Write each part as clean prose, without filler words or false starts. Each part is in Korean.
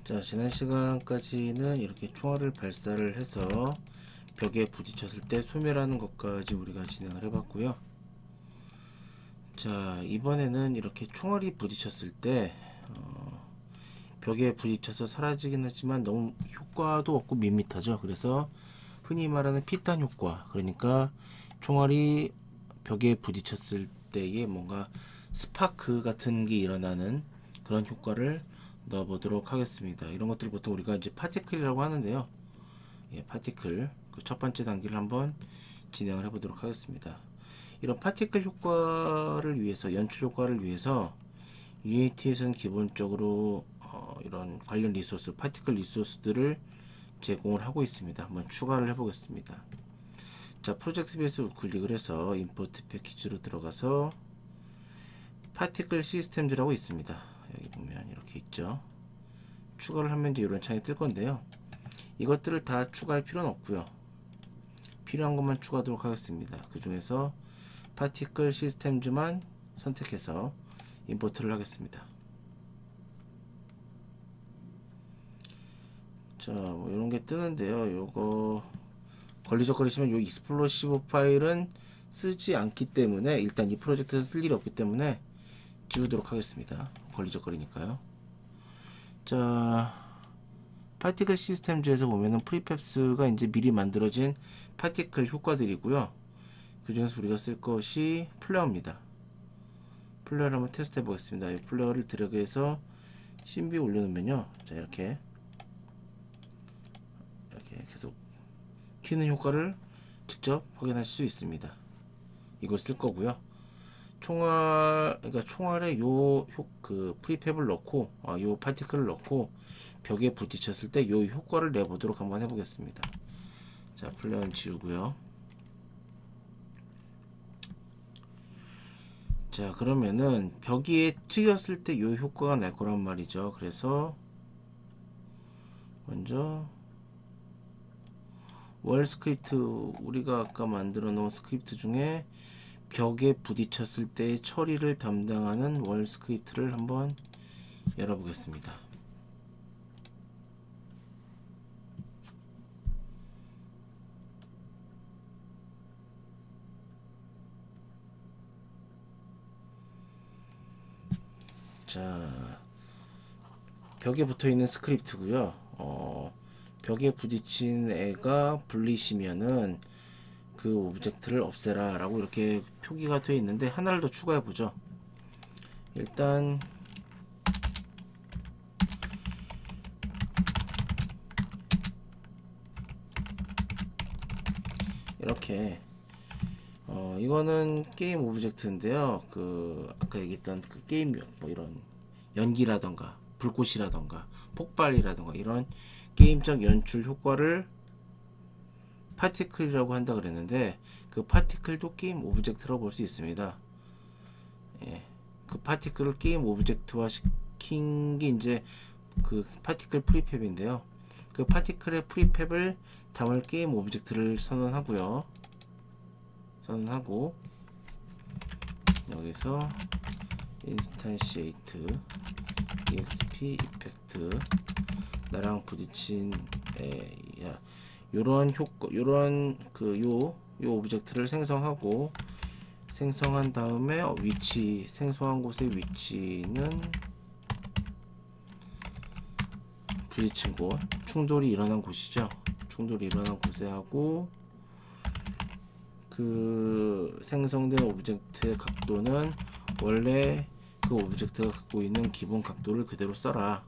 자, 지난 시간까지는 이렇게 총알을 발사를 해서 벽에 부딪혔을 때 소멸하는 것까지 우리가 진행을 해봤고요. 자, 이번에는 이렇게 총알이 부딪혔을 때 벽에 부딪혀서 사라지긴 하지만 너무 효과도 없고 밋밋하죠. 그래서 흔히 말하는 피탄 효과, 그러니까 총알이 벽에 부딪혔을 때에 뭔가 스파크 같은 게 일어나는 그런 효과를 넣어 보도록 하겠습니다. 이런 것들을 보통 우리가 이제 파티클이라고 하는데요. 예, 파티클 그 첫 번째 단계를 한번 진행을 해 보도록 하겠습니다. 이런 파티클 효과를 위해서, 연출 효과를 위해서 UAT에서는 기본적으로 이런 관련 리소스, 파티클 리소스들을 제공을 하고 있습니다. 한번 추가를 해 보겠습니다. 자, 프로젝트 베이스 우클릭을 해서 임포트 패키지로 들어가서 파티클 시스템즈라고 있습니다. 여기 보면 이렇게 있죠. 추가를 하면 이제 이런 창이 뜰 건데요. 이것들을 다 추가할 필요는 없고요. 필요한 것만 추가하도록 하겠습니다. 그 중에서 파티클 시스템즈만 선택해서 임포트를 하겠습니다. 자, 뭐 이런 게 뜨는데요. 요거 걸리적거리시면 요 익스플로시브 파일은 쓰지 않기 때문에 일단 이 프로젝트에서 쓸 일이 없기 때문에 지우도록 하겠습니다. 걸리적거리니까요. 자, 파티클 시스템즈에서 보면은 프리팹스가 이제 미리 만들어진 파티클 효과들이고요. 그 중에서 우리가 쓸 것이 플레어입니다. 플레어를 한번 테스트 해 보겠습니다. 이 플레어를 드래그해서 신비 올려놓으면요. 자, 이렇게 계속 튀는 효과를 직접 확인하실 수 있습니다. 이걸 쓸 거고요. 그러니까 총알에 그 프리팹을 넣고, 요 파티클을 넣고 벽에 부딪혔을 때 요 효과를 내보도록 한번 해보겠습니다. 자, 플레어는 지우고요. 자, 그러면은 벽에 튀겼을 때 요 효과가 날 거란 말이죠. 그래서 먼저 월 스크립트, 우리가 아까 만들어 놓은 스크립트 중에 벽에 부딪혔을 때의 처리를 담당하는 월 스크립트를 한번 열어보겠습니다. 자, 벽에 붙어 있는 스크립트고요. 벽에 부딪힌 애가 불리시면은 그 오브젝트를 없애라 라고 이렇게 표기가 되어 있는데 하나를 더 추가해 보죠. 일단 이렇게 이거는 게임 오브젝트인데요. 그 아까 얘기했던 그 게임 뭐 이런 연기라던가 불꽃이라던가 폭발이라던가 이런 게임적 연출 효과를 파티클이라고 한다 그랬는데 그 파티클도 게임 오브젝트라고 볼 수 있습니다. 예, 그 파티클을 게임 오브젝트화 시킨 게 이제 그 파티클 프리팹인데요. 그 파티클의 프리팹을 담을 게임 오브젝트를 선언하고요. 선언하고 여기서 인스탄시에이트 exp 이펙트 나랑 부딪힌 요런 효과, 요런 요 오브젝트를 생성하고 생성한 다음에 위치, 생성한 곳의 위치는 부딪힌 곳, 충돌이 일어난 곳이죠. 충돌이 일어난 곳에 하고 그 생성된 오브젝트의 각도는 원래 그 오브젝트가 갖고 있는 기본 각도를 그대로 써라.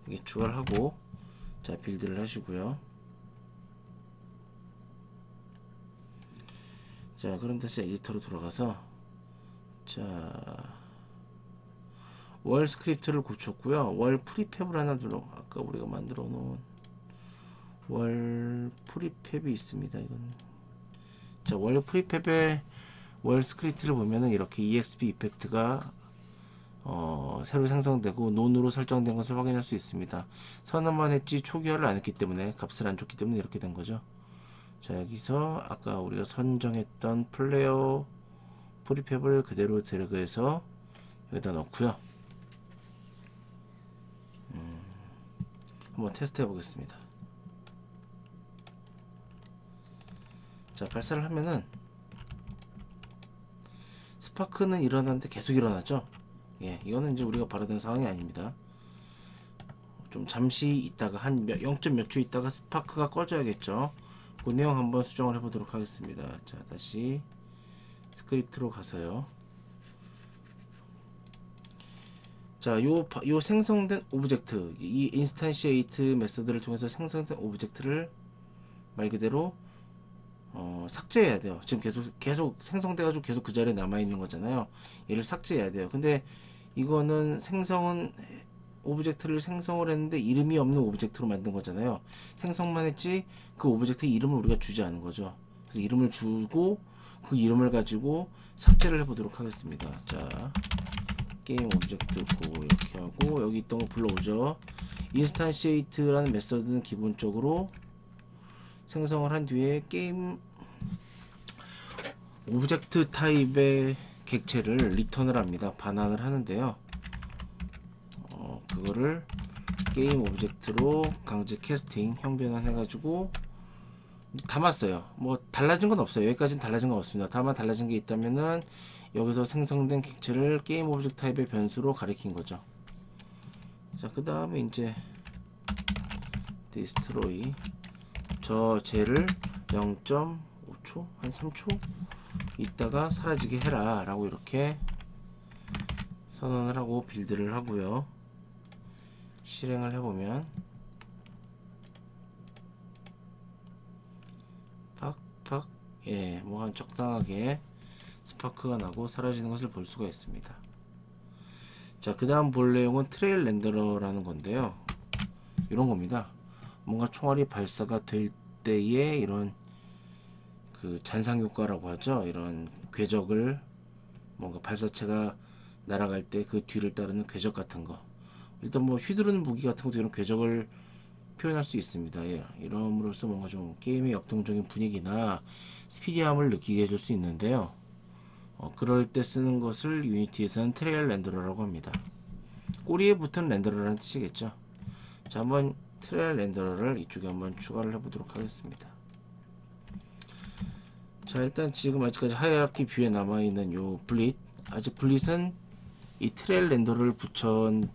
이게 추가를 하고 자, 빌드를 하시고요. 자, 그럼 다시 에디터로 돌아가서 자, 월 스크립트를 고쳤고요. 월 프리팹을 하나 들어, 아까 우리가 만들어 놓은 월 프리팹이 있습니다. 이건 자, 월 프리팹의 월 스크립트를 보면은 이렇게 exp 이펙트가 새로 생성되고 논으로 설정된 것을 확인할 수 있습니다. 선언만 했지 초기화를 안 했기 때문에, 값을 안 줬기 때문에 이렇게 된 거죠. 자, 여기서 아까 우리가 선정했던 플레이어 프리팹을 그대로 드래그해서 여기다 넣고요. 한번 테스트 해 보겠습니다. 자, 발사를 하면은 스파크는 일어나는데 계속 일어나죠. 예, 이거는 이제 우리가 바라던 상황이 아닙니다. 좀 잠시 있다가 한 0. 몇 초 있다가 스파크가 꺼져야겠죠. 그 내용 한번 수정을 해보도록 하겠습니다. 자, 다시 스크립트로 가서요. 자, 요 생성된 오브젝트, 이 인스탄시에이트 메서드를 통해서 생성된 오브젝트를 말 그대로 삭제해야 돼요. 지금 계속 생성돼가지고 계속 그 자리에 남아 있는 거잖아요. 얘를 삭제해야 돼요. 근데 이거는 오브젝트를 생성을 했는데 이름이 없는 오브젝트로 만든 거잖아요. 생성만 했지 그 오브젝트 이름을 우리가 주지 않은 거죠. 그래서 이름을 주고 그 이름을 가지고 삭제를 해보도록 하겠습니다. 자, 게임 오브젝트 고 이렇게 하고 여기 있던 거 불러오죠. 인스탄시에이트라는 메서드는 기본적으로 생성을 한 뒤에 게임 오브젝트 타입의 객체를 리턴을 합니다. 반환을 하는데요. 그거를 게임 오브젝트로 강제 캐스팅 형변환 해가지고 담았어요. 뭐 달라진 건 없어요. 여기까지는 달라진 건 없습니다. 다만 달라진 게 있다면은 여기서 생성된 객체를 게임 오브젝트 타입의 변수로 가리킨 거죠. 자, 그 다음에 이제 디스트로이 저 쟤를 0.5초 한 3초 있다가 사라지게 해라 라고 이렇게 선언을 하고 빌드를 하고요. 실행을 해보면 팍팍, 예, 뭐 한 적당하게 스파크가 나고 사라지는 것을 볼 수가 있습니다. 자, 그 다음 볼 내용은 트레일 렌더러라는 건데요. 이런 겁니다. 뭔가 총알이 발사가 될 때의 이런 그 잔상 효과라고 하죠. 이런 궤적을 뭔가 발사체가 날아갈 때 그 뒤를 따르는 궤적 같은 거. 일단 뭐 휘두르는 무기 같은 것도 이런 궤적을 표현할 수 있습니다. 예, 이럼으로써 뭔가 좀 게임의 역동적인 분위기나 스피디함을 느끼게 해줄 수 있는데요. 그럴 때 쓰는 것을 유니티에서는 트레일 렌더러라고 합니다. 꼬리에 붙은 렌더러라는 뜻이겠죠. 자, 한번 트레일 렌더러를 이쪽에 한번 추가를 해보도록 하겠습니다. 자, 일단 지금 아직까지 하이라키 뷰에 남아있는 요 블릿, 아직 블릿은 이 트레일 렌더러를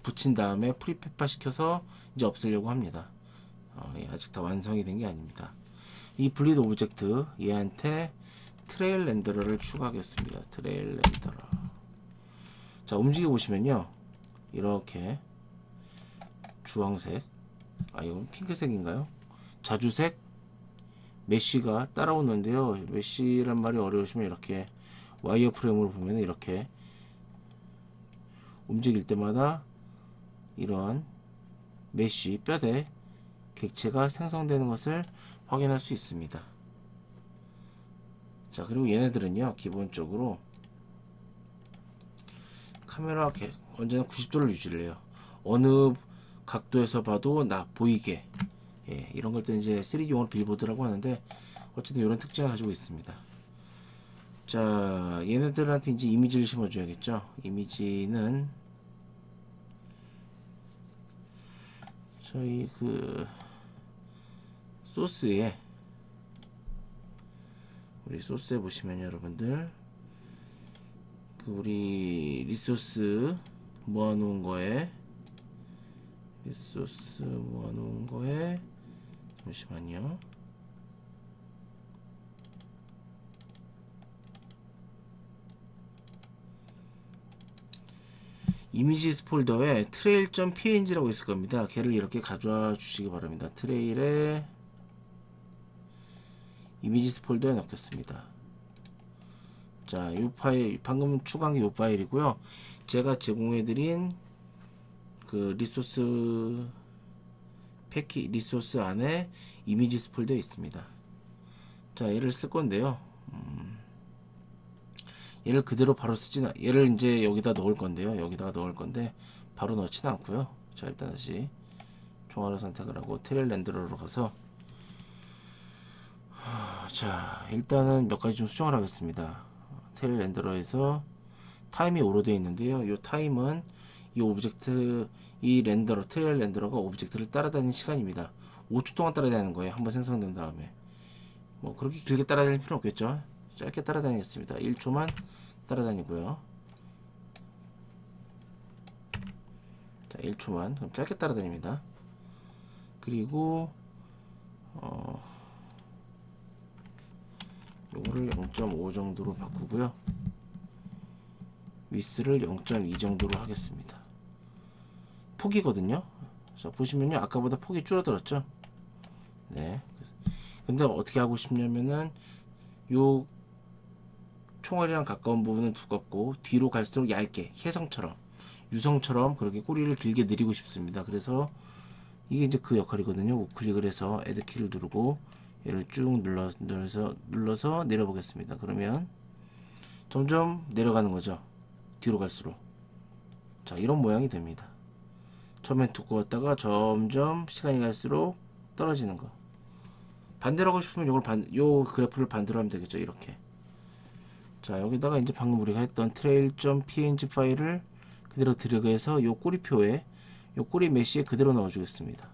붙인 다음에 프리페파 시켜서 이제 없애려고 합니다. 예, 아직 다 완성이 된 게 아닙니다. 이 블릿 오브젝트 얘한테 트레일 렌더러를 추가하겠습니다. 트레일 렌더러. 자, 움직여 보시면요, 이렇게 주황색, 이건 핑크색인가요? 자주색 메쉬가 따라오는데요. 메쉬란 말이 어려우시면 이렇게 와이어 프레임으로 보면 이렇게 움직일 때마다 이런 메쉬 뼈대 객체가 생성되는 것을 확인할 수 있습니다. 자, 그리고 얘네들은요, 기본적으로 카메라 언제나 90도를 유지를 해요. 어느 각도에서 봐도 보이게, 예, 이런 걸 때 이제 3D용으로 빌보드라고 하는데 어쨌든 이런 특징을 가지고 있습니다. 자, 얘네들한테 이제 이미지를 심어줘야겠죠. 이미지는 저희 그 소스에, 우리 소스에 보시면 여러분들 우리 리소스 모아놓은 거에 잠시만요. 이미지스 폴더에 trail.png라고 있을 겁니다. 걔를 이렇게 가져와 주시기 바랍니다. 트레일에 이미지스 폴더에 넣겠습니다. 자, 이 파일, 방금 추가한 게 이 파일이고요. 제가 제공해드린 그 리소스 안에 이미지스 폴더에 있습니다. 자, 얘를 쓸 건데요. 얘를 그대로 바로 얘를 이제 여기다 넣을 건데요. 여기다가 넣을 건데 바로 넣지는 않고요. 자, 일단 다시 총알을 선택을 하고 트레일 렌더러로 가서 자, 일단은 몇 가지 좀 수정을 하겠습니다. 트레일 렌더러에서 타임이 오로 되어 있는데요. 이 타임은 이 오브젝트, 이 렌더러, 트레일 렌더러가 오브젝트를 따라다니는 시간입니다. 5초 동안 따라다니는 거예요. 한번 생성된 다음에. 뭐 그렇게 길게 따라다닐 필요 없겠죠. 짧게 따라다니겠습니다. 1초만 따라다니고요. 자, 1초만. 그럼 짧게 따라다닙니다. 그리고 요거를 0.5 정도로 바꾸고요. 위스를 0.2 정도로 하겠습니다. 폭이거든요. 자, 보시면요, 아까보다 폭이 줄어들었죠. 네. 근데 어떻게 하고 싶냐면은 요 총알이랑 가까운 부분은 두껍고 뒤로 갈수록 얇게, 혜성처럼, 유성처럼 그렇게 꼬리를 길게 내리고 싶습니다. 그래서 이게 이제 그 역할이거든요. 우클릭을 해서 애드 키를 누르고 얘를 쭉 눌러서 내려보겠습니다. 그러면 점점 내려가는 거죠. 뒤로 갈수록. 자, 이런 모양이 됩니다. 처음엔 두꺼웠다가 점점 시간이 갈수록 떨어지는 거. 반대로 하고 싶으면 요 그래프를 반대로 하면 되겠죠. 이렇게. 자, 여기다가 이제 방금 우리가 했던 trail.png 파일을 그대로 드래그해서 요 꼬리표에, 요 꼬리 메쉬에 그대로 넣어주겠습니다.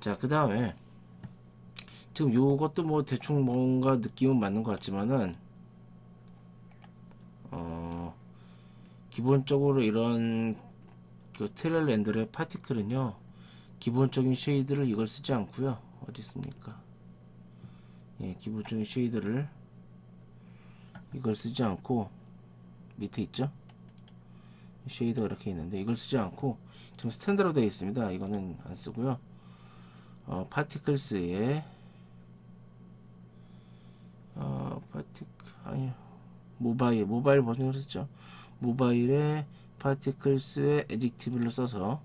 자, 그 다음에 지금 요것도 뭐 대충 뭔가 느낌은 맞는 것 같지만은 기본적으로 이런 그 트레일 렌더의 파티클은요, 기본적인 쉐이드를 이걸 쓰지 않고요. 어디 있습니까? 예, 기본적인 쉐이드를 이걸 쓰지 않고, 밑에 있죠? 쉐이드가 이렇게 있는데 이걸 쓰지 않고 지금 스탠드로 되어 있습니다. 이거는 안 쓰고요. 파티클스에 모바일 버전으로 썼죠. 모바일에 파티클스의 에딕티브를 써서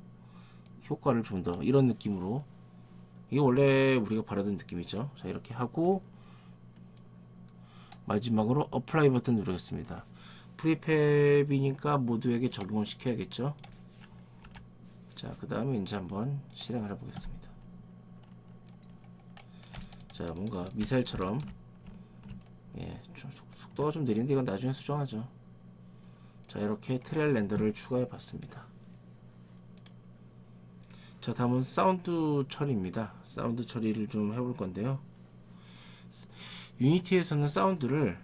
효과를 좀 더 이런 느낌으로, 이게 원래 우리가 바라던 느낌이죠. 자, 이렇게 하고 마지막으로 어플라이 버튼 누르겠습니다. 프리팹이니까 모두에게 적용을 시켜야겠죠. 자, 그 다음에 이제 한번 실행을 해보겠습니다. 자, 뭔가 미사일처럼, 예, 속도가 좀 느린데 이건 나중에 수정하죠. 자, 이렇게 트레일 렌더를 추가해 봤습니다. 자, 다음은 사운드 처리입니다. 사운드 처리를 좀 해볼 건데요. 유니티에서는 사운드를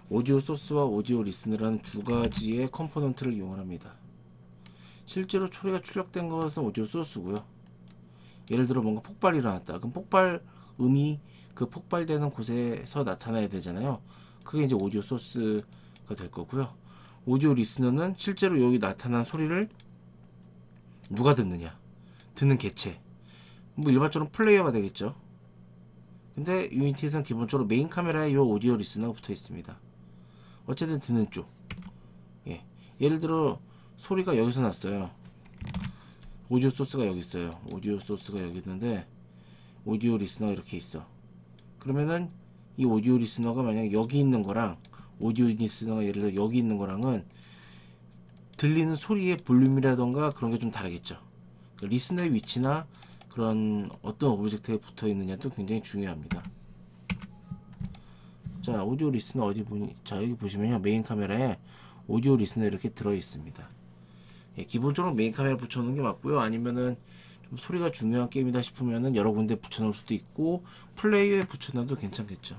오디오 소스와 오디오 리스너라는 두 가지의 컴포넌트를 이용합니다. 실제로 소리가 출력된 것은 오디오 소스고요. 예를 들어 뭔가 폭발이 일어났다. 그럼 폭발 음이 그 폭발되는 곳에서 나타나야 되잖아요. 그게 이제 오디오 소스가 될 거고요. 오디오 리스너는 실제로 여기 나타난 소리를 누가 듣느냐, 듣는 개체, 뭐 일반적으로 플레이어가 되겠죠. 근데 유니티에서는 기본적으로 메인 카메라에 이 오디오 리스너가 붙어 있습니다. 어쨌든 듣는 쪽. 예. 예를 들어 소리가 여기서 났어요. 오디오 소스가 여기 있어요. 오디오 소스가 여기 있는데 오디오 리스너가 이렇게 있어. 그러면은 이 오디오 리스너가 만약에 여기 있는 거랑, 오디오 리스너가 예를 들어 여기 있는 거랑은 들리는 소리의 볼륨이라던가 그런 게 좀 다르겠죠. 그러니까 리스너의 위치나 그런 어떤 오브젝트에 붙어 있느냐도 굉장히 중요합니다. 자, 오디오 리스너 어디 보니? 자, 여기 보시면요, 메인 카메라에 오디오 리스너 이렇게 들어 있습니다. 예, 기본적으로 메인 카메라 붙여놓는 게 맞고요. 아니면은 좀 소리가 중요한 게임이다 싶으면은 여러 군데 붙여놓을 수도 있고 플레이어에 붙여놔도 괜찮겠죠.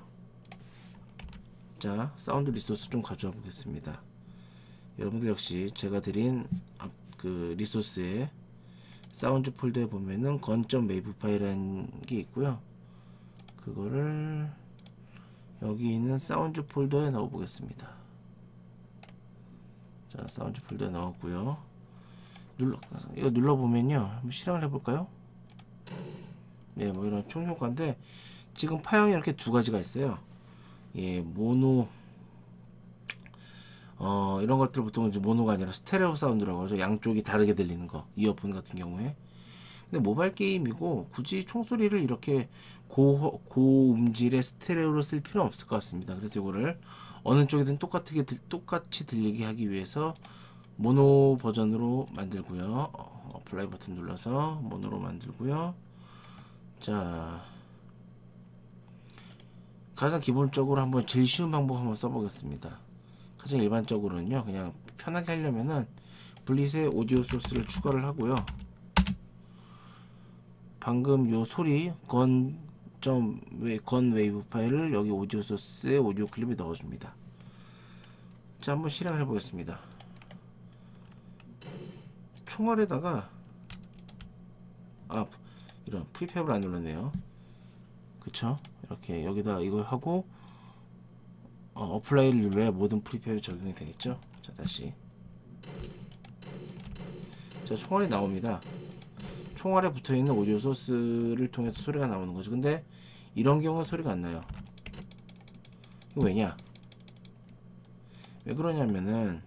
자, 사운드 리소스 좀 가져와 보겠습니다. 여러분들 역시 제가 드린 그 리소스에 사운드 폴더에 보면은 건.wave 파일이라는 게 있고요. 그거를 여기 있는 사운드 폴더에 넣어 보겠습니다. 자, 사운드 폴더에 넣었고요. 이거 눌러보면요, 한번 실행을 해볼까요? 네, 뭐 이런 총 효과인데 지금 파형이 이렇게 두 가지가 있어요. 예, 모노, 이런 것들 보통 이제 모노가 아니라 스테레오 사운드라고 하죠. 양쪽이 다르게 들리는 거, 이어폰 같은 경우에. 근데 모바일 게임이고 굳이 총소리를 이렇게 고음질의 스테레오로 쓸 필요는 없을 것 같습니다. 그래서 이거를 어느 쪽이든 똑같이 들리게 하기 위해서 모노 버전으로 만들고요. 어플라이 버튼 눌러서 모노로 만들고요. 자, 가장 기본적으로 한번 제일 쉬운 방법 한번 써보겠습니다. 가장 일반적으로는요, 그냥 편하게 하려면은 블릿에 오디오 소스를 추가를 하고요. 방금 요 소리 건 웨이브 파일을 여기 오디오 소스에 오디오 클립에 넣어줍니다. 자, 한번 실행을 해보겠습니다. 총알에다가 이런 프리팹을 안 눌렀네요. 그쵸? 이렇게 여기다 이거 하고 어플라이를 눌러야 모든 프리팹이 적용이 되겠죠. 자, 다시 자, 총알이 나옵니다. 총알에 붙어있는 오디오 소스를 통해서 소리가 나오는 거죠. 근데 이런 경우는 소리가 안 나요. 이거 왜냐? 왜 그러냐면은,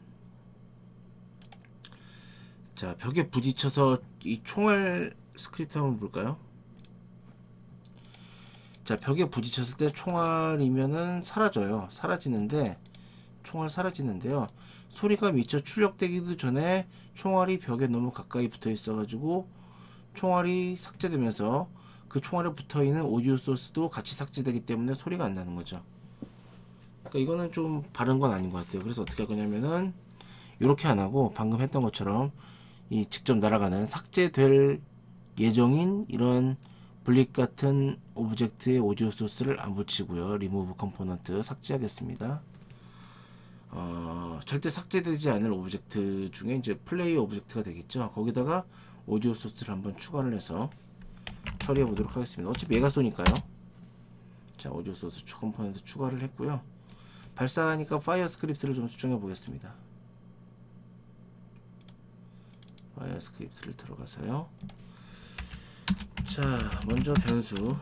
자, 벽에 부딪혀서 이 총알 스크립트 한번 볼까요? 자, 벽에 부딪혔을 때 총알이면은 사라져요. 총알 사라지는데요. 소리가 미처 출력되기도 전에 총알이 벽에 너무 가까이 붙어 있어 가지고 총알이 삭제되면서 그 총알에 붙어 있는 오디오 소스도 같이 삭제되기 때문에 소리가 안 나는 거죠. 그러니까 이거는 좀 바른 건 아닌 것 같아요. 그래서 어떻게 할 거냐면은 이렇게 안 하고 방금 했던 것처럼 이 직접 날아가는 삭제될 예정인 이런 블릿 같은 오브젝트의 오디오 소스를 안 붙이고요. 리무브 컴포넌트 삭제하겠습니다. 절대 삭제되지 않을 오브젝트 중에 이제 플레이 오브젝트가 되겠죠. 거기다가 오디오 소스를 한번 추가를 해서 처리해 보도록 하겠습니다. 어차피 얘가 쏘니까요. 자, 오디오 소스 컴포넌트 추가를 했고요. 발사하니까 파이어 스크립트를 좀 수정해 보겠습니다. 파이어 스크립트를 들어가서요. 자, 먼저 변수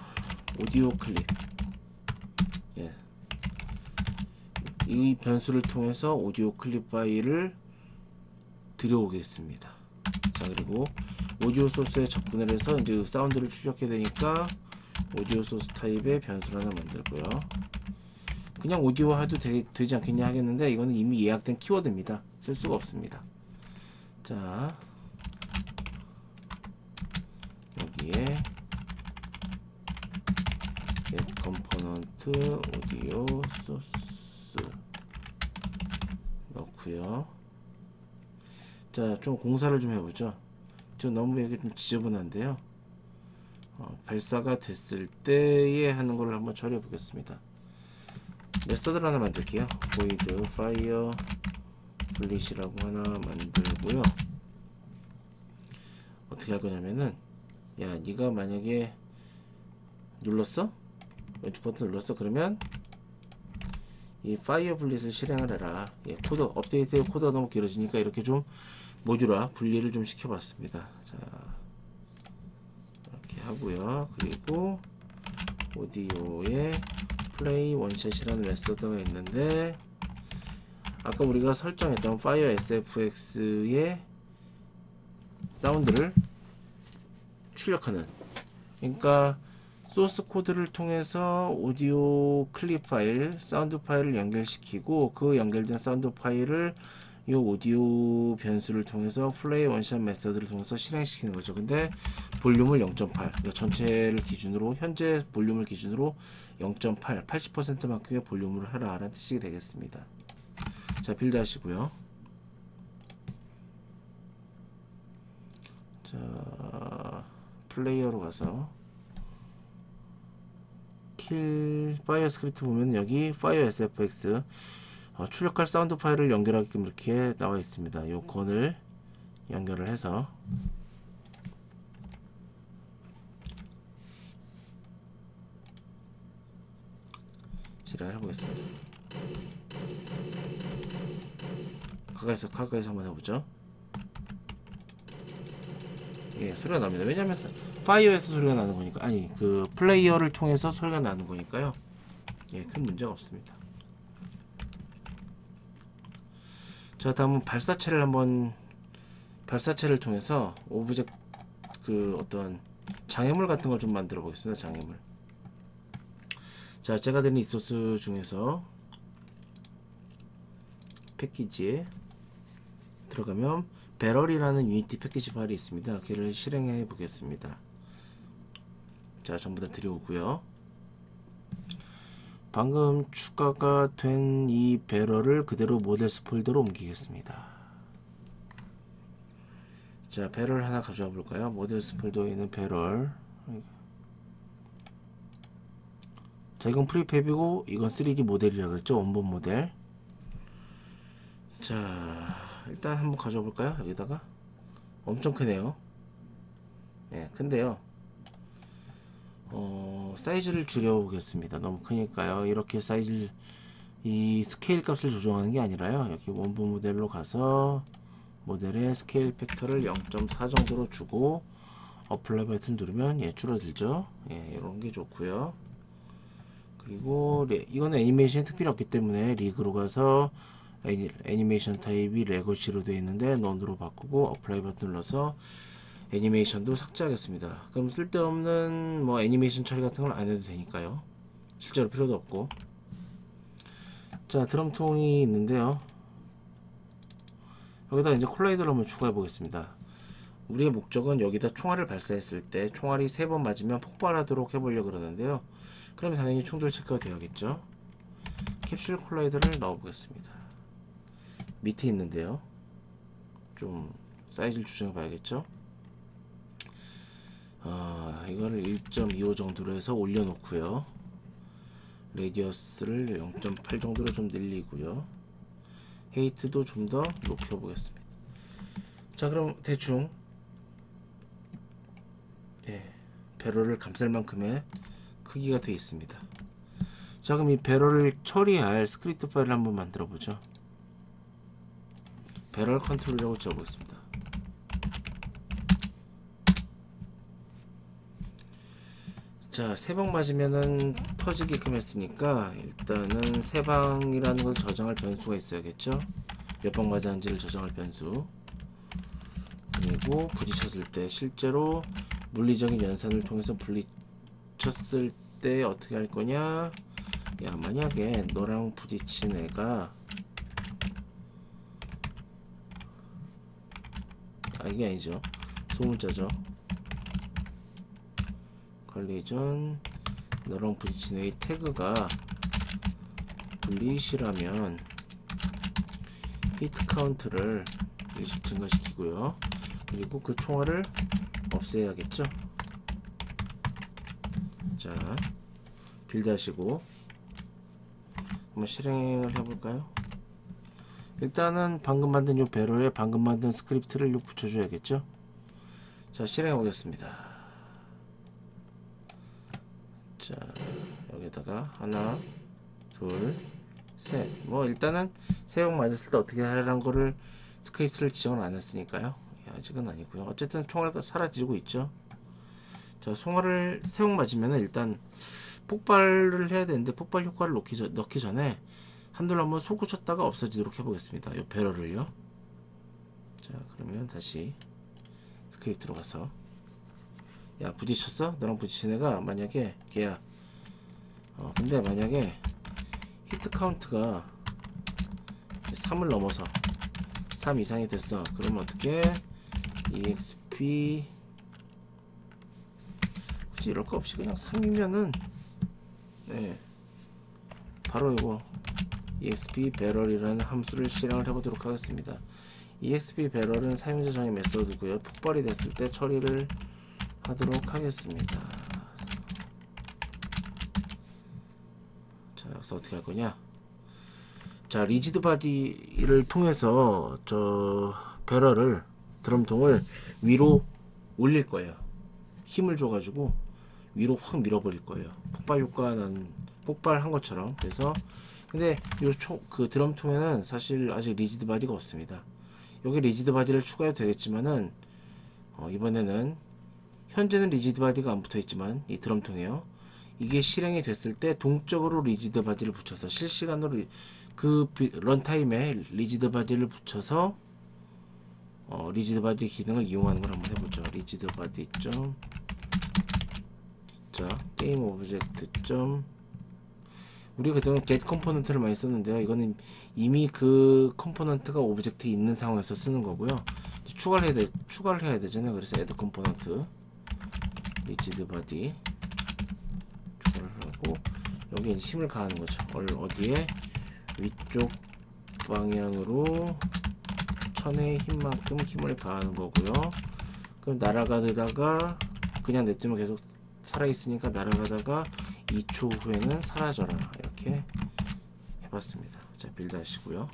오디오 클립, 예, 이 변수를 통해서 오디오 클립 파일을 들여오겠습니다. 자, 그리고 오디오 소스에 접근을 해서 이제 사운드를 출력해야 되니까 오디오 소스 타입의 변수를 하나 만들고요. 그냥 오디오 해도 되지 않겠냐 하겠는데, 이거는 이미 예약된 키워드입니다. 쓸 수가 없습니다. 자, 여기에 get component audio source 넣고요. 자, 좀 공사를 좀 해보죠. 지금 너무 이게 좀 지저분한데요. 발사가 됐을 때에 하는 걸 한번 처리해 보겠습니다. 메서드를 하나 만들게요. void fire 블릿이라고 하나 만들고요. 어떻게 할 거냐면은, 야, 네가 만약에 눌렀어? 왼쪽 버튼 눌렀어? 그러면 이 파이어 블릿을 실행을 해라. 예, 코드 업데이트 코드가 너무 길어지니까 이렇게 좀 모듈화 분리를 좀 시켜봤습니다. 자, 이렇게 하고요. 그리고 오디오에 플레이 원샷이라는 메서드가 있는데, 아까 우리가 설정했던 Fire SFX의 사운드를 출력하는, 그러니까 소스 코드를 통해서 오디오 클립 파일, 사운드 파일을 연결시키고 그 연결된 사운드 파일을 이 오디오 변수를 통해서 플레이 원샷 메서드를 통해서 실행시키는 거죠. 근데 볼륨을 0.8, 그러니까 전체를 기준으로, 현재 볼륨을 기준으로 0.8, 80%만큼의 볼륨을 하라 라는 뜻이 되겠습니다. 자, 빌드 하시고요. 자, 플레이어로 가서 킬 파이어 스크립트 보면 여기 파이어 SFX 출력할 사운드 파일을 연결하게끔 이렇게 나와 있습니다. 요 건을 연결을 해서 실행을 해보겠습니다. 가까이서 한번 해보죠. 예, 소리가 납니다. 왜냐면 파이어에서 소리가 나는 거니까, 아니, 그 플레이어를 통해서 소리가 나는 거니까요. 예, 큰 문제가 없습니다. 자, 다음은 발사체를 통해서 오브젝트, 그 어떤 장애물 같은 걸 좀 만들어 보겠습니다. 장애물. 자, 제가 드린 이 소스 중에서 패키지에 들어가면 배럴이라는 유니티 패키지 파일이 있습니다. 걔를 실행해 보겠습니다. 자, 전부 다 들여오고요. 방금 추가가 된 이 배럴을 그대로 모델스 폴더로 옮기겠습니다. 자, 배럴 하나 가져와 볼까요? 모델스 폴더에 있는 배럴. 자, 이건 프리팹이고 이건 3D 모델이라고 그랬죠? 원본 모델. 자, 일단 한번 가져와 볼까요? 여기다가. 엄청 크네요. 예, 큰데요. 사이즈를 줄여보겠습니다. 너무 크니까요. 이렇게 사이즈, 이 스케일 값을 조정하는 게 아니라요. 여기 원본 모델로 가서 모델의 스케일 팩터를 0.4 정도로 주고 어플라이 버튼 누르면 예, 줄어들죠. 예, 이런 게 좋고요. 그리고 이거는 애니메이션이 특별히 없기 때문에 리그로 가서 애니메이션 타입이 레거시로 되어 있는데 넌으로 바꾸고 어플라이 버튼 눌러서 애니메이션도 삭제하겠습니다. 그럼 쓸데없는 뭐 애니메이션 처리 같은 걸 안 해도 되니까요. 실제로 필요도 없고. 자, 드럼통이 있는데요. 여기다 이제 콜라이더를 한번 추가해 보겠습니다. 우리의 목적은 여기다 총알을 발사했을 때 총알이 3번 맞으면 폭발하도록 해보려고 그러는데요. 그러면 당연히 충돌 체크가 되어야겠죠. 캡슐 콜라이더를 넣어 보겠습니다. 밑에 있는데요. 좀 사이즈를 조정해 봐야겠죠. 이거를 1.25 정도로 해서 올려놓고요. 레디어스를 0.8 정도로 좀 늘리고요. 헤이트도 좀 더 높여보겠습니다. 자, 그럼 대충 배럴을 감쌀 만큼의 크기가 되어 있습니다. 자, 그럼 이 배럴을 처리할 스크립트 파일을 한번 만들어 보죠. 배럴 컨트롤이라고 적어보겠습니다. 자, 3방 맞으면은 터지게끔 했으니까 일단은 3방이라는 걸 저장할 변수가 있어야겠죠. 몇 방 맞았는지를 저장할 변수. 그리고 부딪혔을 때 실제로 물리적인 연산을 통해서 부딪혔을 때 어떻게 할 거냐. 야, 만약에 너랑 부딪힌 애가 이게 아니죠. 소문자죠. 컬리전 너랑 부딪힌 애의 태그가 블릿이라면 히트 카운트를 1씩 증가시키고요. 그리고 그 총알을 없애야겠죠. 자, 빌드 하시고 한번 실행을 해볼까요? 일단은 방금 만든 요 배럴에 방금 만든 스크립트를 붙여줘야겠죠. 자, 실행해 보겠습니다. 자, 여기다가 하나, 둘, 셋. 뭐 일단은 3방 맞았을 때 어떻게 하라는 거를 스크립트를 지정을 안 했으니까요. 아직은 아니고요. 어쨌든 총알가 사라지고 있죠. 자, 총알을 3방 맞으면 일단 폭발을 해야 되는데 폭발 효과를 넣기 전에 한둘 한번 솟구쳤다가 없어지도록 해보겠습니다. 이 배럴을요. 자, 그러면 다시 스크립트로 가서 야, 부딪혔어? 너랑 부딪힌 애가 만약에 걔야. 근데 만약에 히트 카운트가 3을 넘어서 3 이상이 됐어. 그러면 어떻게 EXP 굳이 이럴 거 없이 그냥 3이면은 바로 이거 EXP 배럴이라는 함수를 실행을 해보도록 하겠습니다. EXP 배럴은 사용자 정의 메소드고요. 폭발이 됐을 때 처리를 하도록 하겠습니다. 자, 여기서 어떻게 할 거냐? 자, 리지드 바디를 통해서 저 배럴을 드럼통을 위로 올릴 거예요. 힘을 줘가지고 위로 확 밀어버릴 거예요. 폭발 효과 폭발한 것처럼. 그래서 근데 그 드럼통에는 사실 아직 리지드 바디가 없습니다. 여기 리지드 바디를 추가해도 되겠지만은 이번에는 현재는 리지드 바디가 안 붙어 있지만 이 드럼통에요. 이게 실행이 됐을 때 동적으로 리지드 바디를 붙여서 실시간으로 그 런타임에 리지드 바디를 붙여서 리지드 바디 기능을 이용하는 걸 한번 해보죠. 리지드 바디 자, 게임 오브젝트 우리가 그동안 get 컴포넌트를 많이 썼는데요. 이거는 이미 그 컴포넌트가 오브젝트에 있는 상황에서 쓰는 거고요. 추가를 해야 되잖아요. 그래서 add 컴포넌트 리지드 바디 추가를 하고 여기 이제 힘을 가하는 거죠. 어디에? 위쪽 방향으로 천의 힘만큼 힘을 가하는 거고요. 그럼 날아가다가 그냥 냅두면 계속 살아있으니까 날아가다가 2초 후에는 사라져라, 이렇게 해봤습니다. 자, 빌드 하시고요.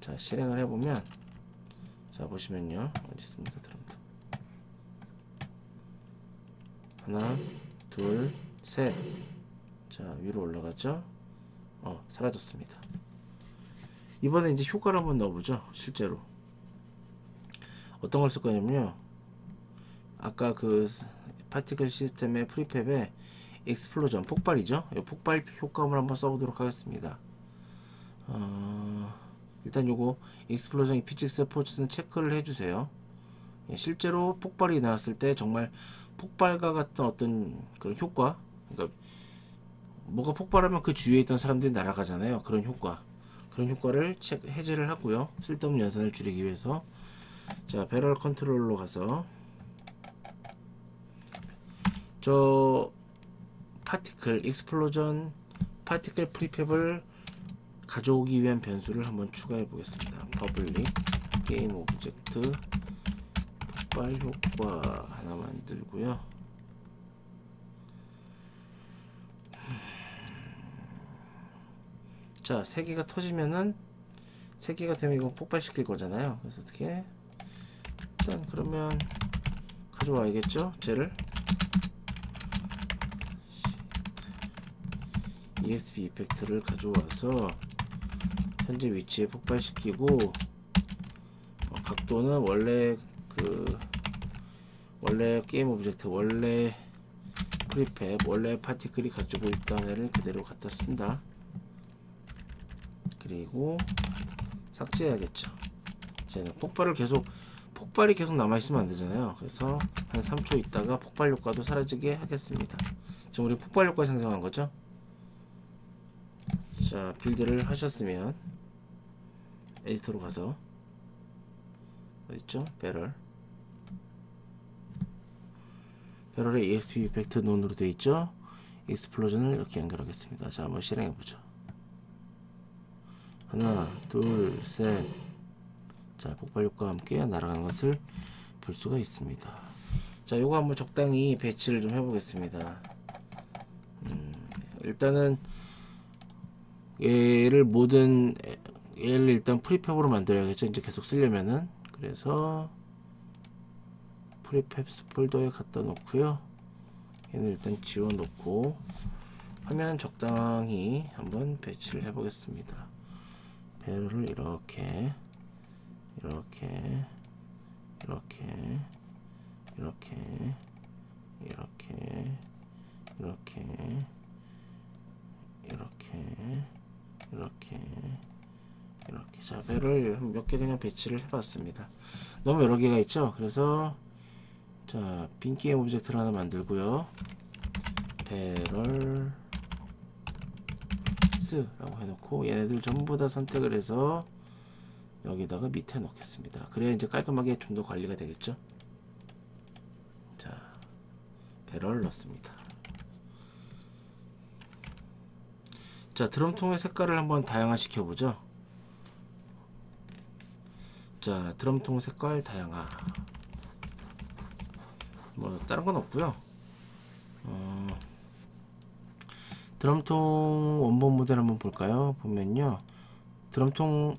자, 실행을 해보면, 자, 보시면요, 어디 있습니까? 드럼도 하나, 둘, 셋. 자, 위로 올라갔죠? 사라졌습니다. 이번에 이제 효과를 한번 넣어보죠. 실제로 어떤 걸 쓸 거냐면요, 아까 그 파티클 시스템의 프리팹에 익스플로전, 폭발이죠. 이 폭발 효과음을 한번 써보도록 하겠습니다. 일단 요거 익스플로전 피직스 포츠는 체크를 해주세요. 실제로 폭발이 나왔을 때 정말 폭발과 같은 어떤 그런 효과, 그러니까 뭐가 폭발하면 그 주위에 있던 사람들이 날아가잖아요. 그런 효과를 해제를 하고요. 쓸데없는 연산을 줄이기 위해서. 자, 배럴 컨트롤로 가서 저 파티클 익스플로전 파티클 프리팹을 가져오기 위한 변수를 한번 추가해 보겠습니다. 퍼블릭 게임 오브젝트 폭발 효과 하나 만들고요. 자, 3개가 터지면은 3개가 되면 이거 폭발시킬 거잖아요. 그래서 어떻게, 일단 그러면 가져와야겠죠, 쟤를. EXP 이펙트를 가져와서 현재 위치에 폭발시키고, 각도는 원래 게임 오브젝트, 원래 프리팹, 원래 파티클이 가지고 있던 애를 그대로 갖다 쓴다. 그리고 삭제해야겠죠. 이제는 폭발이 계속 남아있으면 안되잖아요. 그래서 한 3초 있다가 폭발 효과도 사라지게 하겠습니다. 지금 우리 폭발 효과 생성한 거죠. 자, 빌드를 하셨으면 에디터로 가서 어딨죠? 배럴에 EXP 이펙트 논으로 되어 있죠. 익스플로전을 이렇게 연결하겠습니다. 자, 한번 실행해보죠. 하나, 둘, 셋. 자, 폭발 효과와 함께 날아가는 것을 볼 수가 있습니다. 자, 요거 한번 적당히 배치를 좀 해보겠습니다. 일단은 얘를 일단 프리팹으로 만들어야겠죠. 이제 계속 쓰려면은. 그래서 프리팹 폴더에 갖다 놓고요. 얘는 일단 지워 놓고 화면 적당히 한번 배치를 해 보겠습니다. 배럴을 이렇게 자, 배럴 몇 개 그냥 배치를 해봤습니다. 너무 여러 개가 있죠. 그래서 자, 빈 게임 오브젝트를 하나 만들고요. 배럴 라고 해놓고 얘네들 전부 다 선택을 해서 여기다가 밑에 넣겠습니다. 그래야 이제 깔끔하게 좀 더 관리가 되겠죠. 자, 배럴 넣습니다. 자, 드럼통의 색깔을 한번 다양화 시켜보죠. 자, 드럼통 색깔 다양화. 뭐 다른 건 없고요. 드럼통 원본 모델 한번 볼까요? 보면요, 드럼통의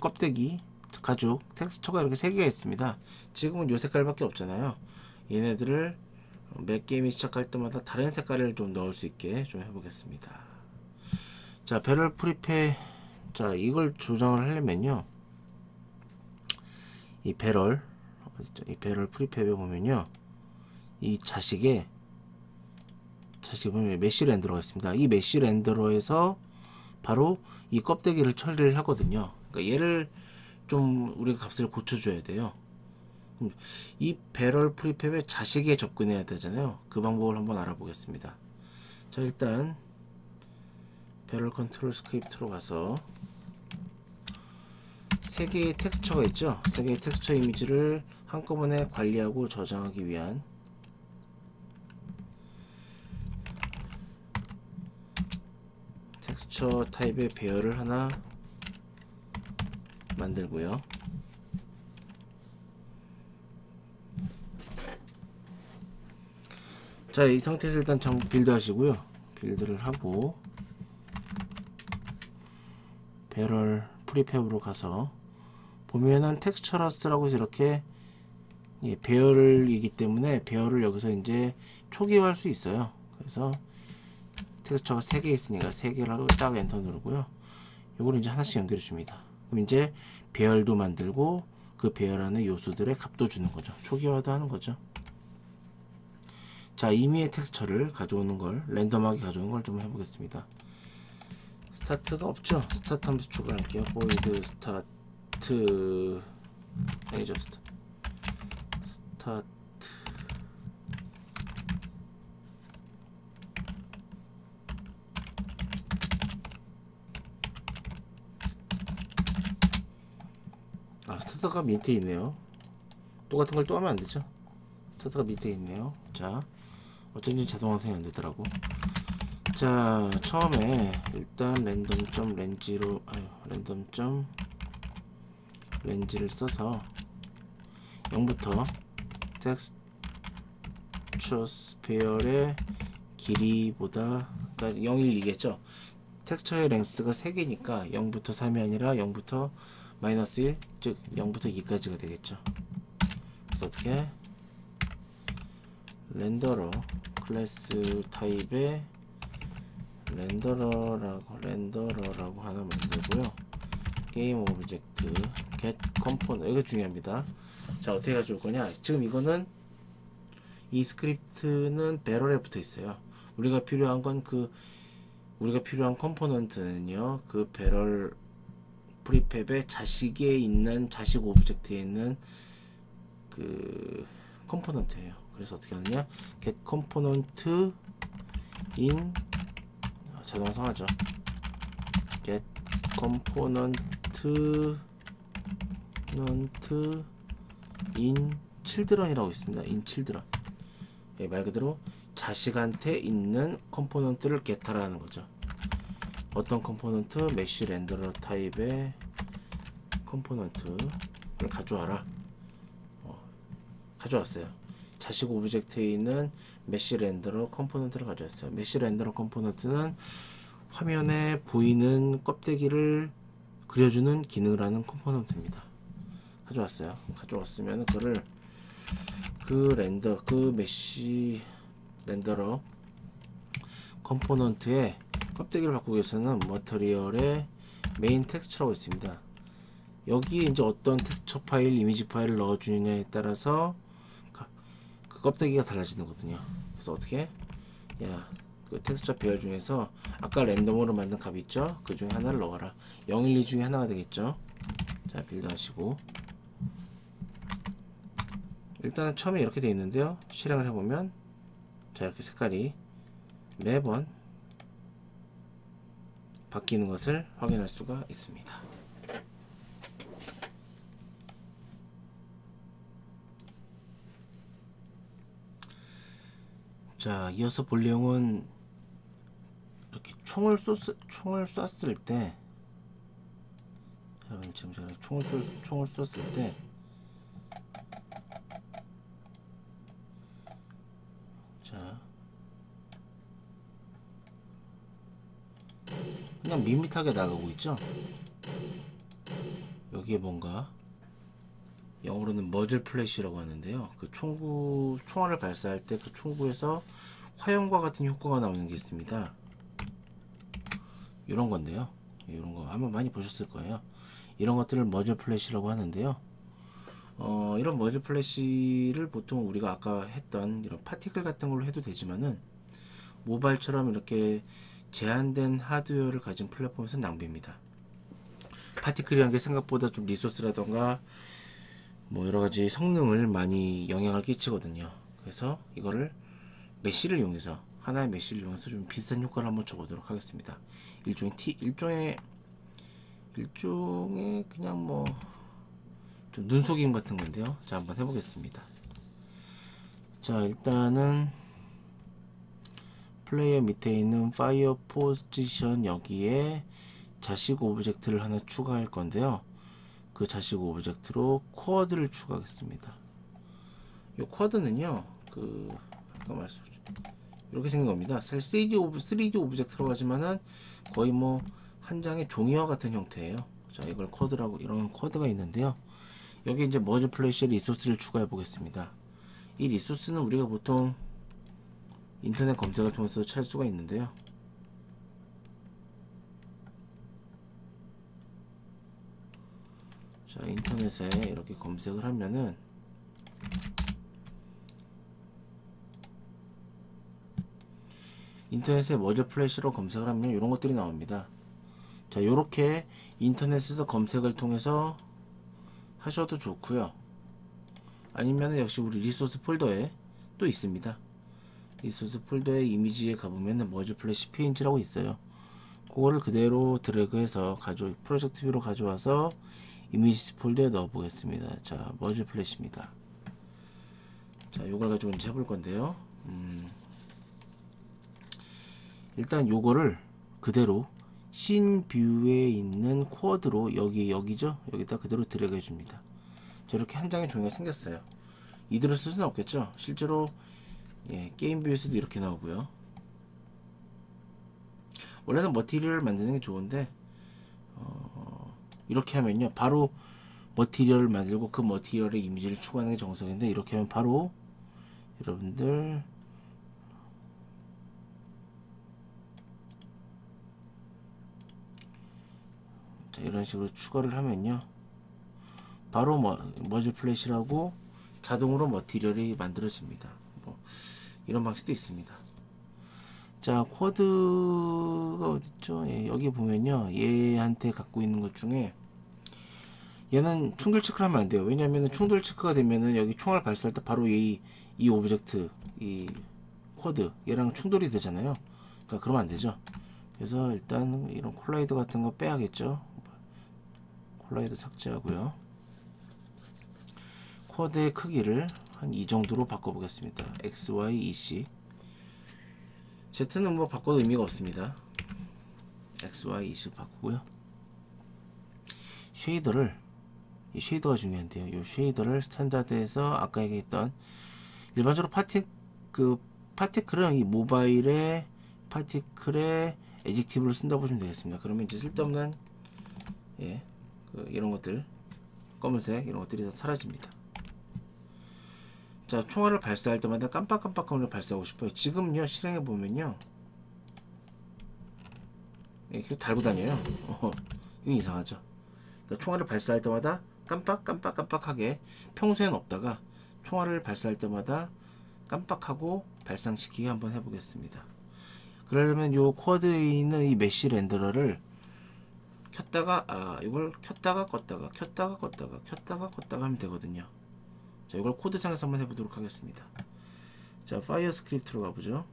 껍데기, 가죽, 텍스처가 이렇게 3개가 있습니다. 지금은 요 색깔밖에 없잖아요. 얘네들을 매 게임이 시작할 때마다 다른 색깔을 좀 넣을 수 있게 좀 해보겠습니다. 자, 배럴 프리팹, 자, 이걸 조정을 하려면요, 이 배럴 프리팹에 보면요, 이 자식에 보면 메쉬 렌더러가 있습니다. 이 메쉬 렌더러에서 바로 이 껍데기를 처리를 하거든요. 그러니까 얘를 좀 우리가 값을 고쳐줘야 돼요. 이 배럴 프리팹에 자식에 접근해야 되잖아요. 그 방법을 한번 알아보겠습니다. 자, 일단 배럴 컨트롤 스크립트로 가서 3개의 텍스처가 있죠. 3개의 텍스처 이미지를 한꺼번에 관리하고 저장하기 위한 텍스처 타입의 배열을 하나 만들고요. 자, 이 상태에서 일단 빌드 하시고요. 빌드를 하고 배럴 프리팹으로 가서 보면은 텍스처러스라고 해서 이렇게 배열이기 때문에 배열을 여기서 이제 초기화할 수 있어요. 그래서 텍스처가 3개 있으니까 3개를 하고 딱 엔터 누르고요. 요걸 이제 하나씩 연결해 줍니다. 그럼 이제 배열도 만들고 그 배열 안에 요소들의 값도 주는 거죠. 초기화도 하는 거죠. 자, 임의의 텍스처를 가져오는 걸, 랜덤하게 가져오는 걸 좀 해보겠습니다. 스타트가 없죠? 스타트 하면서 추가할게요. 보이드 스타트, 아니죠, 스타트. 아, 스타트가 밑에 있네요. 똑같은 걸 또 하면 안 되죠? 스타트가 밑에 있네요. 자, 어쩐지 자동 완성이 안 되더라고. 자, 처음에 일단 랜덤.렌지로 랜덤.렌지를 써서 0부터 텍스처 스페어의 길이보다, 그러니까 0, 1, 2겠죠. 텍스처의 랭스가 3개니까 0부터 3이 아니라 0부터 마이너스 1, 즉 0부터 2까지가 되겠죠. 그래서 어떻게 렌더러 클래스 타입의 렌더러라고 하나 만들고요. 게임 오브젝트 get component, 이거 중요합니다. 자, 어떻게 가져올 거냐? 지금 이거는 이 스크립트는 배럴에 붙어 있어요. 우리가 필요한 컴포넌트는요, 그 배럴 프리팹의 자식에 있는 자식 오브젝트에 있는 그 컴포넌트예요. 그래서 어떻게 하느냐? get component in, 자동 성하죠. get component in children이라고 있습니다. in children. 예, 말 그대로 자식한테 있는 컴포넌트를 get하라는 거죠. 어떤 컴포넌트? 메쉬 렌더러 타입의 컴포넌트를 가져와라. 가져왔어요. 자식 오브젝트에 있는 메쉬 렌더러 컴포넌트를 가져왔어요. 메쉬 렌더러 컴포넌트는 화면에 보이는 껍데기를 그려주는 기능을 하는 컴포넌트입니다. 가져왔어요. 가져왔으면 그거를 그 메쉬 렌더러 컴포넌트의 껍데기를 바꾸기 위해서는 머터리얼의 메인 텍스처라고 있습니다. 여기에 이제 어떤 텍스처 파일, 이미지 파일을 넣어주느냐에 따라서 그 껍데기가 달라지는 거거든요. 그래서 어떻게? 그 텍스처 배열 중에서 아까 랜덤으로 만든 값 있죠? 그 중에 하나를 넣어라. 0, 1, 2 중에 하나가 되겠죠? 자, 빌드 하시고. 일단은 처음에 이렇게 되어 있는데요. 실행을 해보면, 자, 이렇게 색깔이 매번 바뀌는 것을 확인할 수가 있습니다. 자, 이어서 볼 내용은 이렇게 총을 쐈을 때, 여러분 지금 제가 총을 쐈을 때, 자, 그냥 밋밋하게 나가고 있죠. 여기에 뭔가 영어로는 머즐 플래시라고 하는데요. 그 총알을 발사할 때 그 총구에서 화염과 같은 효과가 나오는 게 있습니다. 이런 건데요. 이런 거 아마 많이 보셨을 거예요. 이런 것들을 머즐 플래시라고 하는데요. 이런 머즐 플래시를 보통 우리가 아까 했던 이런 파티클 같은 걸로 해도 되지만은 모바일처럼 이렇게 제한된 하드웨어를 가진 플랫폼에서 낭비입니다. 파티클이라는 게 생각보다 좀 리소스라던가 뭐 여러가지 성능을 많이 영향을 끼치거든요. 그래서 이거를 메쉬를 이용해서, 하나의 메쉬를 이용해서 좀 비슷한 효과를 한번 줘보도록 하겠습니다. 일종의 그냥 뭐 좀 눈속임 같은 건데요. 자, 한번 해보겠습니다. 자, 일단은 플레이어 밑에 있는 파이어 포지션 여기에 자식 오브젝트를 하나 추가할 건데요. 그 자식 오브젝트로 쿼드를 추가하겠습니다. 이 쿼드는요, 아까 말씀드렸죠. 이렇게 생긴 겁니다. 사실 3D 오브젝트라고 하지만은 거의 뭐 한 장의 종이와 같은 형태예요. 자, 이걸 쿼드라고, 이런 쿼드가 있는데요. 여기 이제 머지 플래시 리소스를 추가해 보겠습니다. 이 리소스는 우리가 보통 인터넷 검색을 통해서 찾을 수가 있는데요. 자, 인터넷에 이렇게 검색을 하면은 인터넷에 머지 플래시로 검색을 하면 이런 것들이 나옵니다. 자, 요렇게 인터넷에서 검색을 통해서 하셔도 좋고요. 아니면 역시 우리 리소스 폴더에 또 있습니다. 리소스 폴더의 이미지에 가보면 머지 플래시 png라고 있어요. 그거를 그대로 드래그해서 프로젝트 뷰로 가져와서 이미지 폴더에 넣어 보겠습니다. 자, 머지 플래시입니다. 자, 요걸 가지고 이제 해볼 건데요. 일단 요거를 그대로 씬 뷰에 있는 쿼드로 여기죠? 여기다 그대로 드래그 해줍니다. 저렇게 한 장의 종이가 생겼어요. 이대로 쓸 수는 없겠죠? 실제로 게임 뷰에서도 이렇게 나오고요. 원래는 머티리얼을 만드는 게 좋은데 이렇게 하면요, 바로 머티리얼을 만들고 그 머티리얼에 이미지를 추가하는 게 정석인데, 이렇게 하면 바로 여러분들 자, 이런 식으로 추가를 하면요, 바로 머지 플래시라고 자동으로 머티리얼이 만들어집니다. 뭐 이런 방식도 있습니다. 자, 쿼드가 어딨죠? 여기 보면요, 얘한테 갖고 있는 것 중에 얘는 충돌 체크를 하면 안 돼요. 왜냐하면 충돌 체크가 되면은 여기 총알 발사할 때 바로 이 오브젝트, 이 쿼드, 얘랑 충돌이 되잖아요. 그러니까 그러면 안 되죠. 그래서 일단 이런 콜라이드 같은 거 빼야겠죠. 콜라이드 삭제하고요. 쿼드의 크기를 한 이 정도로 바꿔보겠습니다. X, Y, EC. Z는 뭐 바꿔도 의미가 없습니다. X, Y, EC 바꾸고요. 쉐이더를, 이 쉐이더가 중요한데요. 이 쉐이더를 스탠다드에서 아까 얘기했던 일반적으로 파티클은 이 모바일의 파티클의 에젝티브를 쓴다고 보시면 되겠습니다. 그러면 이제 쓸데없는 이런 것들, 검은색 이런 것들이 다 사라집니다. 자, 총알을 발사할 때마다 깜빡깜빡하면 발사하고 싶어요. 지금요, 실행해 보면요, 이렇게 달고 다녀요. 이거 이상하죠. 그러니까 총알을 발사할 때마다 깜빡깜빡깜빡하게, 평소엔 없다가 총알을 발사할 때마다 깜빡하고 발상시키게 한번 해보겠습니다. 그러려면 요 쿼드에 있는 이 메쉬 렌더러를 켰다가, 이걸 켰다가 껐다가 켰다가 껐다가 켰다가 껐다가 하면 되거든요. 자, 이걸 코드상에서 한번 해보도록 하겠습니다. 자, 파이어 스크립트로 가보죠.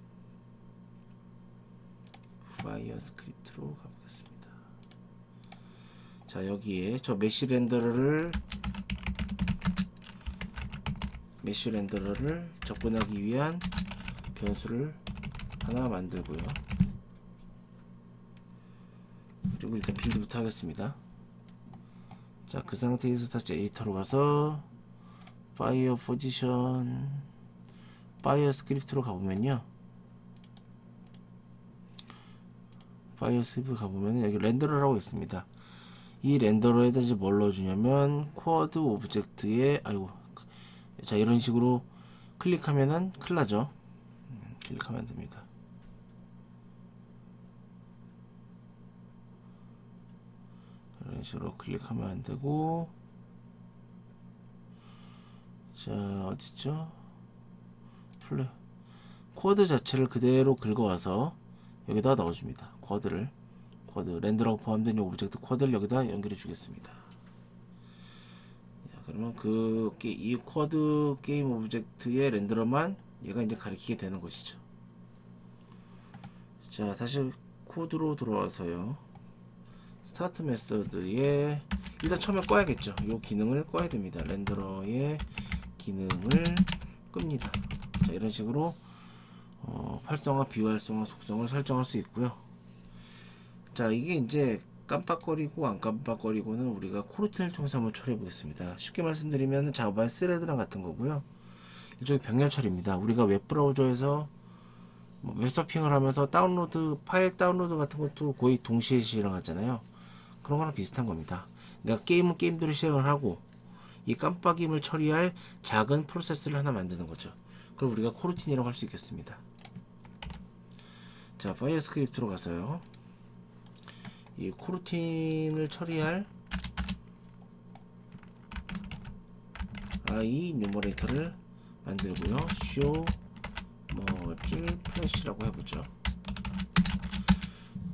파이어 스크립트로 가보겠습니다. 자, 여기에 저 메쉬 렌더러를 접근하기 위한 변수를 하나 만들고요. 그리고 일단 빌드부터 하겠습니다. 자, 그 상태에서 다시 에디터로 가서 파이어 포지션, 파이어 스크립트로 가보면요, 파이어 스크립트 가보면 여기 렌더러라고 있습니다. 이 렌더러에다 이제 뭘 넣어주냐면 쿼드 오브젝트에, 자, 이런 식으로 클릭하면은 큰일 나죠. 클릭하면 됩니다. 이런 식으로 클릭하면 안 되고, 자, 어딨죠? 쿼드 자체를 그대로 긁어와서 여기다 넣어줍니다. 쿼드 렌더라고 포함된 이 오브젝트 쿼드를 여기다 연결해 주겠습니다. 자, 그러면 이 쿼드 게임 오브젝트의 렌더러만 얘가 이제 가리키게 되는 것이죠. 자, 다시 코드로 돌아와서요, 스타트 메서드에 일단 처음에 꺼야겠죠. 이 기능을 꺼야 됩니다. 렌더러의 기능을 끕니다. 자, 이런 식으로 활성화, 비활성화 속성을 설정할 수 있고요. 자, 이게 이제 깜빡거리고 안 깜빡거리고는 우리가 코르틴을 통해서 한번 처리해 보겠습니다. 쉽게 말씀드리면 자바의 스레드랑 같은 거고요. 일종의 병렬 처리입니다. 우리가 웹브라우저에서 웹서핑을 하면서 파일 다운로드 같은 것도 거의 동시에 실행하잖아요. 그런 거랑 비슷한 겁니다. 내가 게임대로 실행을 하고 이 깜빡임을 처리할 작은 프로세스를 하나 만드는 거죠. 그걸 우리가 코르틴이라고 할 수 있겠습니다. 자, 파이어 스크립트로 가서요. 이 코르틴을 처리할 i 뉴머레이터를 만들고요. show 플래시라고 해보죠.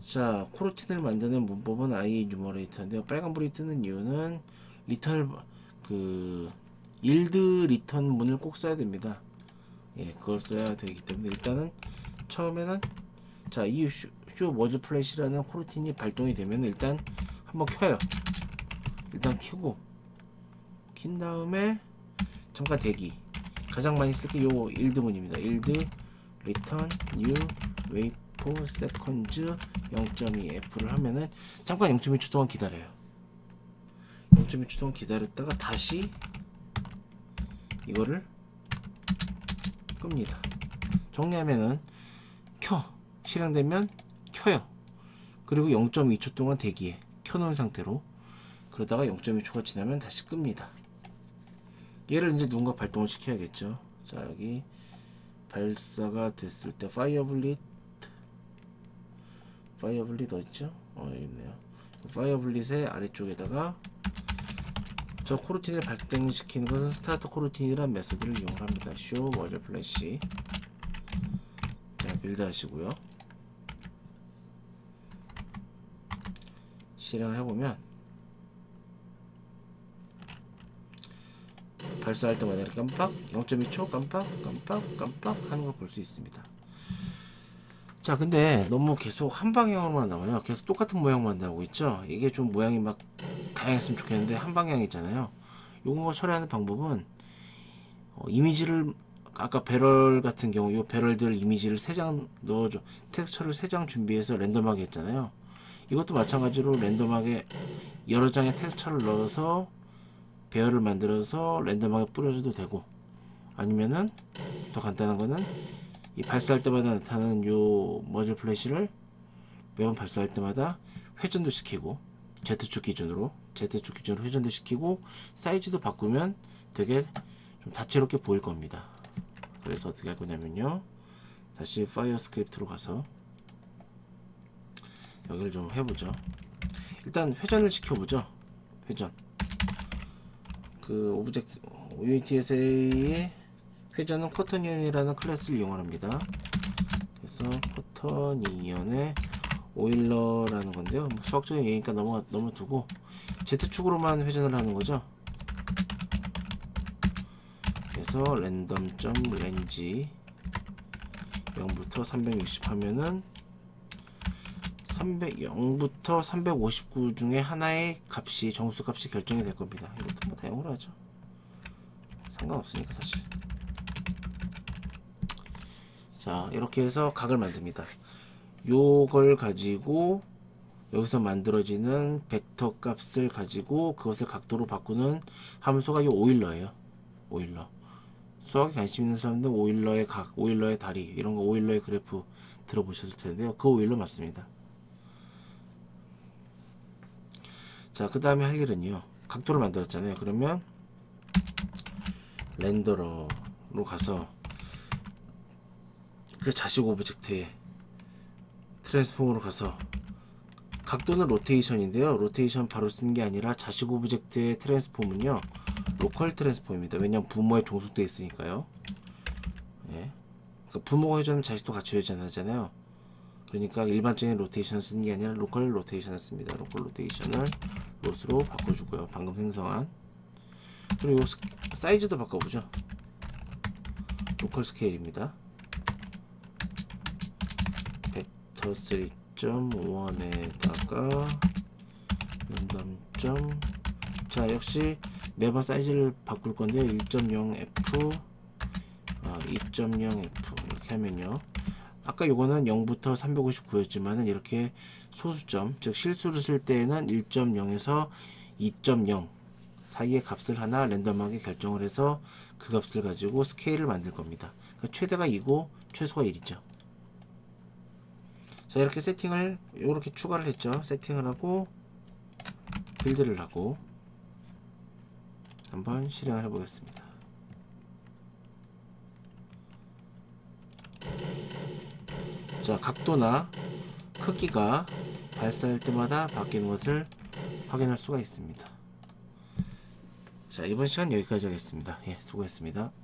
자, 코르틴을 만드는 문법은 i 뉴머레이터인데요. 빨간불이 뜨는 이유는 리턴을 yield 리턴 문을 꼭 써야 됩니다. 예, 그걸 써야 되기 때문에 일단은 처음에는 자, 이 show merge flash라는 코르틴이 발동이 되면 일단 한번 켜요. 일단 켜고 킨 다음에 잠깐 대기. 가장 많이 쓸 게 요 yield 문입니다. yield return new wait for seconds 0.2f를 하면은 잠깐 0.2초 동안 기다려요. 0.2초 동안 기다렸다가 다시 이거를 끕니다. 정리하면은 실행되면 켜요. 그리고 0.2초 동안 대기해. 켜놓은 상태로. 그러다가 0.2초가 지나면 다시 끕니다. 얘를 이제 누군가 발동을 시켜야겠죠. 자, 여기 발사가 됐을 때 파이어블릿 어딨죠? 여기 있네요. 파이어블릿의 아래쪽에다가 저 코르틴을 발동시키는 것은 스타트 코르틴이라는 메소드를 이용합니다. show merge flash. 자, 빌드 하시고요. 실행을 해보면 발사할 때마다 이렇게 깜빡 0.2초 깜빡 하는 걸 볼 수 있습니다. 자, 근데 너무 계속 한 방향으로만 나와요. 계속 똑같은 모양만 나오고 있죠. 이게 좀 모양이 막 다양했으면 좋겠는데 한 방향이잖아요. 요거 처리하는 방법은 이미지를 아까 배럴 같은 경우 요 배럴들 이미지를 3장 넣어줘. 텍스처를 3장 준비해서 랜덤하게 했잖아요. 이것도 마찬가지로 랜덤하게 여러 장의 텍스처를 넣어서 배열을 만들어서 랜덤하게 뿌려줘도 되고, 아니면은 더 간단한 거는 이 발사할 때마다 나타나는 요 머지 플래시를 매번 발사할 때마다 회전도 시키고 Z축 기준으로 회전도 시키고 사이즈도 바꾸면 되게 좀 다채롭게 보일 겁니다. 그래서 어떻게 할 거냐면요, 다시 파이어 스크립트로 가서 여기를 좀 해보죠. 일단 회전을 시켜보죠. 회전. 그 오브젝트 유니티에서의 회전은 커터니언이라는 클래스를 이용합니다. 그래서 커터니언의 오일러라는 건데요. 수학적인 얘기니까 넘어두고 Z축으로만 회전을 하는 거죠. 그래서 랜덤.range 0부터 360 하면은 0부터 359 중에 하나의 값이 정수값이 결정이 될 겁니다. 이것도 뭐 다용으로 하죠. 상관없으니까 사실. 자, 이렇게 해서 각을 만듭니다. 요걸 가지고 여기서 만들어지는 벡터 값을 가지고 그것을 각도로 바꾸는 함수가 이 오일러예요. 오일러. 수학에 관심 있는 사람들 오일러의 각, 오일러의 다리, 이런 거 오일러의 그래프 들어보셨을 텐데요. 그 오일러 맞습니다. 자, 그 다음에 할 일은요, 각도를 만들었잖아요. 그러면 렌더러로 가서 그 자식 오브젝트에 트랜스폼으로 가서 각도는 로테이션인데요. 로테이션 바로 쓰는 게 아니라 자식 오브젝트의 트랜스폼은요, 로컬 트랜스폼입니다. 왜냐면 부모에 종속되어 있으니까요. 예. 그러니까 부모가 회전하면 자식도 같이 회전하잖아요. 그러니까 일반적인 로테이션을 쓰는 게 아니라 로컬 로테이션을 씁니다. 로컬 로테이션을 롯으로 바꿔주고요. 방금 생성한. 그리고 사이즈도 바꿔보죠. 로컬 스케일입니다. 벡터 3.1에다가 랜덤. 자, 역시 매번 사이즈를 바꿀 건데요. 1.0f 2.0f 이렇게 하면요, 아까 요거는 0부터 359였지만은 이렇게 소수점, 즉 실수를 쓸 때에는 1.0에서 2.0 사이의 값을 하나 랜덤하게 결정을 해서 그 값을 가지고 스케일을 만들 겁니다. 그러니까 최대가 2고 최소가 1이죠. 자, 이렇게 세팅을 이렇게 추가를 했죠. 세팅을 하고 빌드를 하고 한번 실행을 해 보겠습니다. 자, 각도나 크기가 발사할 때마다 바뀌는 것을 확인할 수가 있습니다. 자, 이번 시간 여기까지 하겠습니다. 예, 수고했습니다.